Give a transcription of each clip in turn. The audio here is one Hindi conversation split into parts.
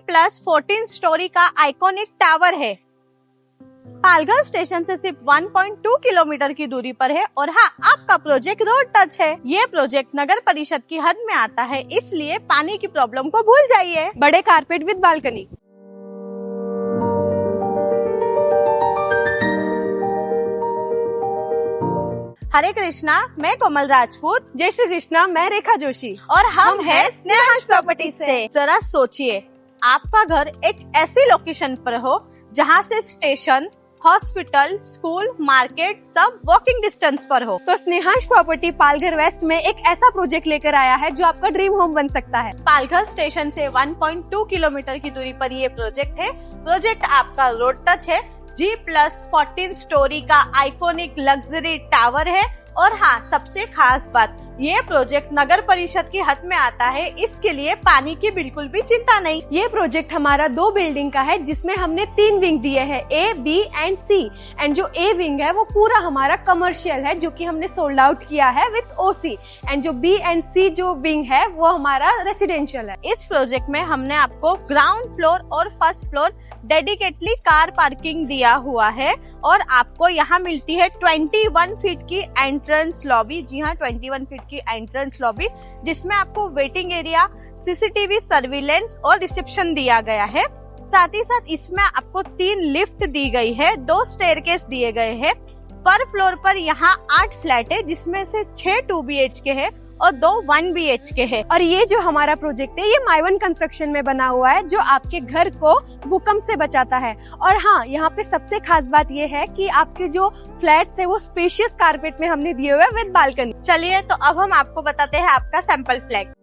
G+14 स्टोरी का आइकॉनिक टावर है। पालघर स्टेशन से सिर्फ 1.2 किलोमीटर की दूरी पर है और हाँ, आपका प्रोजेक्ट रोड टच है। ये प्रोजेक्ट नगर परिषद की हद में आता है, इसलिए पानी की प्रॉब्लम को भूल जाइए। बड़े कारपेट विद बालकनी। हरे कृष्णा, मैं कोमल राजपूत। जय श्री कृष्णा, मैं रेखा जोशी और हम है स्नेहांश प्रॉपर्टी से। जरा सोचिए, आपका घर एक ऐसी लोकेशन पर हो जहाँ से स्टेशन, हॉस्पिटल, स्कूल, मार्केट सब वॉकिंग डिस्टेंस पर हो। तो स्नेहांश प्रॉपर्टी पालघर वेस्ट में एक ऐसा प्रोजेक्ट लेकर आया है जो आपका ड्रीम होम बन सकता है। पालघर स्टेशन से 1.2 किलोमीटर की दूरी पर ये प्रोजेक्ट है। प्रोजेक्ट आपका रोड टच है, G+14 स्टोरी का आइकॉनिक लग्जरी टावर है और हाँ, सबसे खास बात, ये प्रोजेक्ट नगर परिषद की हद में आता है, इसके लिए पानी की बिल्कुल भी चिंता नहीं। ये प्रोजेक्ट हमारा 2 बिल्डिंग का है जिसमें हमने 3 विंग दिए हैं, A, B and C। And जो A विंग है वो पूरा हमारा कमर्शियल है जो कि हमने सोल्ड आउट किया है विद OC। एंड जो B एंड C जो विंग है वो हमारा रेसिडेंशियल है। इस प्रोजेक्ट में हमने आपको ग्राउंड फ्लोर और first floor dedicatedly car parking दिया हुआ है और आपको यहाँ मिलती है 21 फीट की एंट्रेंस लॉबी। जी हाँ, 21 फीट की एंट्रेंस लॉबी, जिसमें आपको वेटिंग एरिया, CCTV सर्विलेंस और रिसेप्शन दिया गया है। साथ ही साथ इसमें आपको 3 लिफ्ट दी गई है, 2 स्टेयरकेस दिए गए हैं। पर फ्लोर पर यहाँ 8 फ्लैट है, जिसमें से 6 2 BHK है और 2 1 BHK है। और ये जो हमारा प्रोजेक्ट है ये माइवन कंस्ट्रक्शन में बना हुआ है जो आपके घर को भूकंप से बचाता है। और हाँ, यहाँ पे सबसे खास बात ये है कि आपके जो फ्लैट्स है वो स्पेशियस कारपेट में हमने दिए हुए हैं विद बालकनी। चलिए, तो अब हम आपको बताते हैं आपका सैंपल फ्लैट।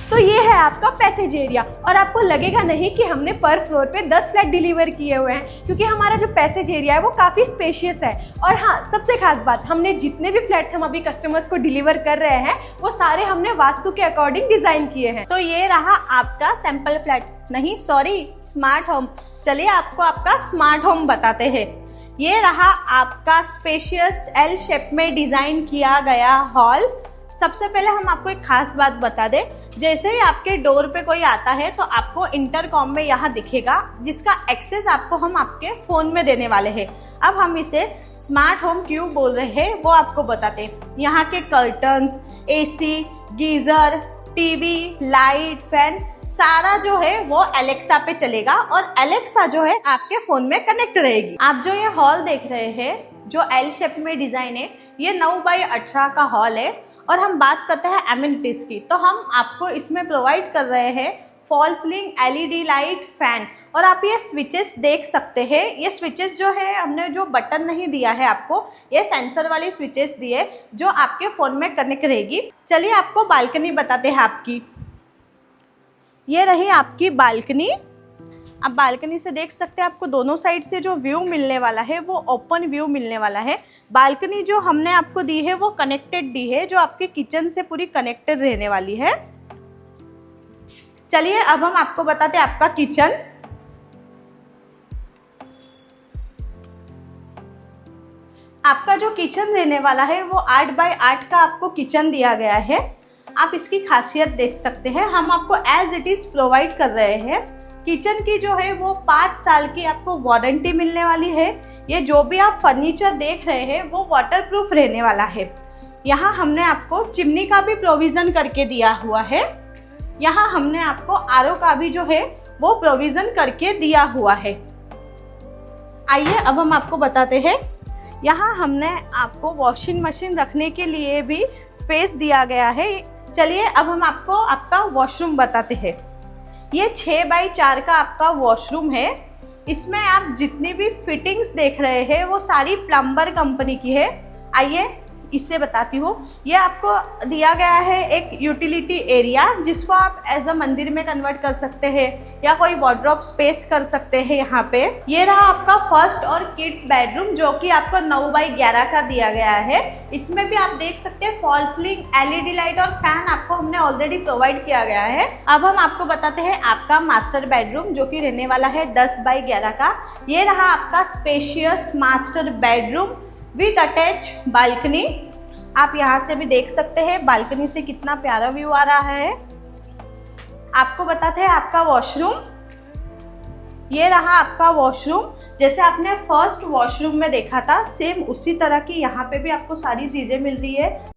तो ये है आपका पैसेज एरिया और आपको लगेगा नहीं कि हमने पर फ्लोर पे 10 फ्लैट डिलीवर किए हुए हैं, क्योंकि हमारा जो पैसेज एरिया है वो काफी स्पेशियस है। और हाँ, सबसे खास बात, हमने जितने भी फ्लैट्स हम अभी कस्टमर्स को डिलीवर कर रहे हैं वो सारे हमने वास्तु के अकॉर्डिंग डिजाइन किए हैं। तो ये रहा आपका सैंपल फ्लैट, नहीं सॉरी, स्मार्ट होम। चलिए, आपको आपका स्मार्ट होम बताते हैं। ये रहा आपका स्पेशियस L शेप में डिजाइन किया गया हॉल। सबसे पहले हम आपको एक खास बात बता दें, जैसे ही आपके डोर पे कोई आता है तो आपको इंटरकॉम में यहाँ दिखेगा, जिसका एक्सेस आपको हम आपके फोन में देने वाले हैं। अब हम इसे स्मार्ट होम क्यों बोल रहे हैं वो आपको बताते हैं। यहाँ के curtains, AC, geyser, TV, light, fan सारा जो है वो एलेक्सा पे चलेगा और एलेक्सा जो है आपके फोन में कनेक्ट रहेगी। आप जो ये हॉल देख रहे हैं जो L शेप में डिजाइन है, ये 9x18 का हॉल है। और हम बात करते हैं एमिनिटीज की, तो हम आपको इसमें प्रोवाइड कर रहे हैं fall ceiling LED light, fan. और आप ये स्विचेस देख सकते हैं। ये स्विचेस जो है, हमने जो बटन नहीं दिया है आपको, ये सेंसर वाली स्विचेस दिए जो आपके फोन में कनेक्ट रहेगी। चलिए, आपको बालकनी बताते हैं आपकी। ये रही आपकी बालकनी। आप बालकनी से देख सकते हैं, आपको दोनों साइड से जो व्यू मिलने वाला है वो ओपन व्यू मिलने वाला है। बालकनी जो हमने आपको दी है वो कनेक्टेड दी है, जो आपके किचन से पूरी कनेक्टेड रहने वाली है। चलिए, अब हम आपको बताते हैं आपका किचन। आपका जो किचन रहने वाला है वो 8x8 का आपको किचन दिया गया है। आप इसकी खासियत देख सकते हैं, हम आपको एज इट इज प्रोवाइड कर रहे हैं। किचन की जो है वो 5 साल की आपको वारंटी मिलने वाली है। ये जो भी आप फर्नीचर देख रहे हैं वो वाटरप्रूफ रहने वाला है। यहाँ हमने आपको चिमनी का भी प्रोविज़न करके दिया हुआ है। यहाँ हमने आपको RO का भी जो है वो प्रोविज़न करके दिया हुआ है। आइए, अब हम आपको बताते हैं। यहाँ हमने आपको वॉशिंग मशीन रखने के लिए भी स्पेस दिया गया है। चलिए, अब हम आपको आपका वॉशरूम बताते हैं। ये 6x4 का आपका वॉशरूम है। इसमें आप जितनी भी फिटिंग्स देख रहे हैं वो सारी प्लम्बर कंपनी की है। आइए, इससे बताती हूँ। ये आपको दिया गया है एक यूटिलिटी एरिया, जिसको आप एज अ मंदिर में कन्वर्ट कर सकते हैं या कोई वार्डरोब स्पेस कर सकते हैं यहाँ पे। ये रहा आपका फर्स्ट और किड्स बेडरूम, जो कि आपको 9x11 का दिया गया है। इसमें भी आप देख सकते हैं फॉल सीलिंग, LED लाइट और फैन आपको हमने ऑलरेडी प्रोवाइड किया गया है। अब हम आपको बताते हैं आपका मास्टर बेडरूम, जो कि रहने वाला है 10x11 का। ये रहा आपका spacious master bedroom with attach balcony. आप यहाँ से भी देख सकते हैं बालकनी से कितना प्यारा व्यू आ रहा है। आपको बताते हैं आपका वॉशरूम। ये रहा आपका वॉशरूम, जैसे आपने फर्स्ट वॉशरूम में देखा था सेम उसी तरह की यहाँ पे भी आपको सारी चीजें मिल रही है।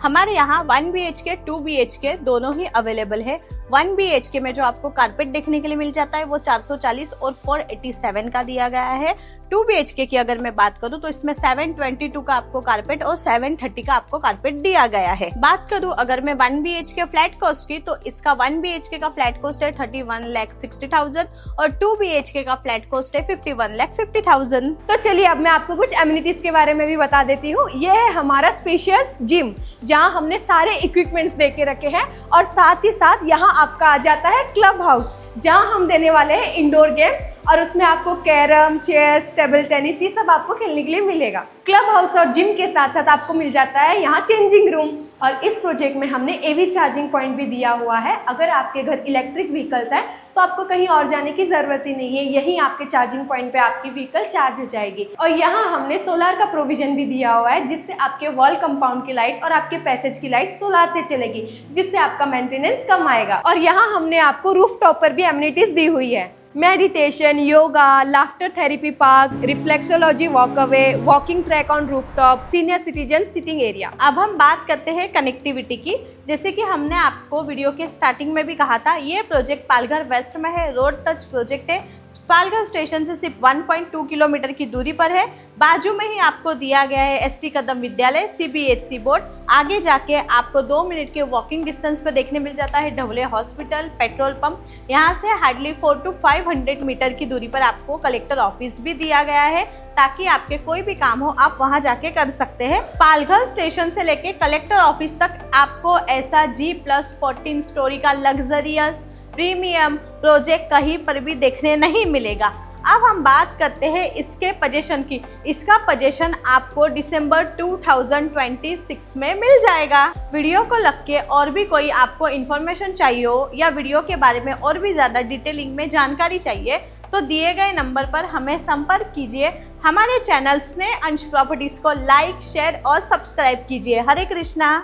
हमारे यहाँ 1 BHK 2 BHK दोनों ही अवेलेबल है। 1 BHK में जो आपको कारपेट देखने के लिए मिल जाता है वो 440 और 487 का दिया गया है। 2 BHK की अगर मैं बात करूँ तो इसमें 722 का आपको कारपेट और 730 का आपको कारपेट दिया गया है। बात करूँ अगर मैं 1 BHK फ्लैट कॉस्ट की, तो इसका 1 BHK का फ्लैट कॉस्ट है 31,60,000 और 2 BHK का फ्लैट कॉस्ट है 51,50,000। तो चलिए अब मैं आपको कुछ एमिनिटीज के बारे में भी बता देती हूँ। ये है हमारा स्पेशियस जिम, जहाँ हमने सारे इक्विपमेंट्स दे के रखे हैं, और साथ ही साथ यहाँ आपका आ जाता है क्लब हाउस, जहाँ हम देने वाले हैं इंडोर गेम्स, और उसमें आपको कैरम, चेस, टेबल टेनिस ये सब आपको खेलने के लिए मिलेगा। क्लब हाउस और जिम के साथ साथ आपको मिल जाता है यहाँ चेंजिंग रूम, और इस प्रोजेक्ट में हमने AV चार्जिंग पॉइंट भी दिया हुआ है। अगर आपके घर इलेक्ट्रिक व्हीकल्स हैं तो आपको कहीं और जाने की जरूरत ही नहीं है, यहीं आपके चार्जिंग पॉइंट पे आपकी व्हीकल चार्ज हो जाएगी। और यहाँ हमने सोलार का प्रोविजन भी दिया हुआ है, जिससे आपके वॉल कंपाउंड की लाइट और आपके पैसेज की लाइट सोलार से चलेगी, जिससे आपका मेंटेनेंस कम आएगा। और यहाँ हमने आपको रूफ टॉप पर भी एमिनिटीज दी हुई है। Meditation, yoga, laughter therapy park, reflexology walkway, walking track on rooftop, senior citizen sitting area. अब हम बात करते हैं कनेक्टिविटी की। जैसे कि हमने आपको वीडियो के स्टार्टिंग में भी कहा था, ये प्रोजेक्ट पालघर वेस्ट में है, रोड टच प्रोजेक्ट है। पालघर स्टेशन से सिर्फ 1.2 किलोमीटर की दूरी पर है। बाजू में ही आपको दिया गया है ST कदम विद्यालय, CBHC बोर्ड। आगे जाके आपको 2 मिनट के वॉकिंग डिस्टेंस पर देखने मिल जाता है ढवले हॉस्पिटल, पेट्रोल पंप। यहाँ से हार्डली 400 to 500 मीटर की दूरी पर आपको कलेक्टर ऑफिस भी दिया गया है, ताकि आपके कोई भी काम हो आप वहाँ जाके कर सकते हैं। पालघर स्टेशन से लेके कलेक्टर ऑफिस तक आपको ऐसा G+14 स्टोरी का लग्जरियस प्रीमियम प्रोजेक्ट कहीं पर भी देखने नहीं मिलेगा। अब हम बात करते हैं इसके पोजीशन की। इसका पोजीशन आपको दिसंबर 2026 में मिल जाएगा। वीडियो को लग के और भी कोई आपको इन्फॉर्मेशन चाहिए हो या वीडियो के बारे में और भी ज़्यादा डिटेलिंग में जानकारी चाहिए, तो दिए गए नंबर पर हमें संपर्क कीजिए। हमारे चैनल स्नेह अंश प्रॉपर्टीज को लाइक, शेयर और सब्सक्राइब कीजिए। हरे कृष्णा।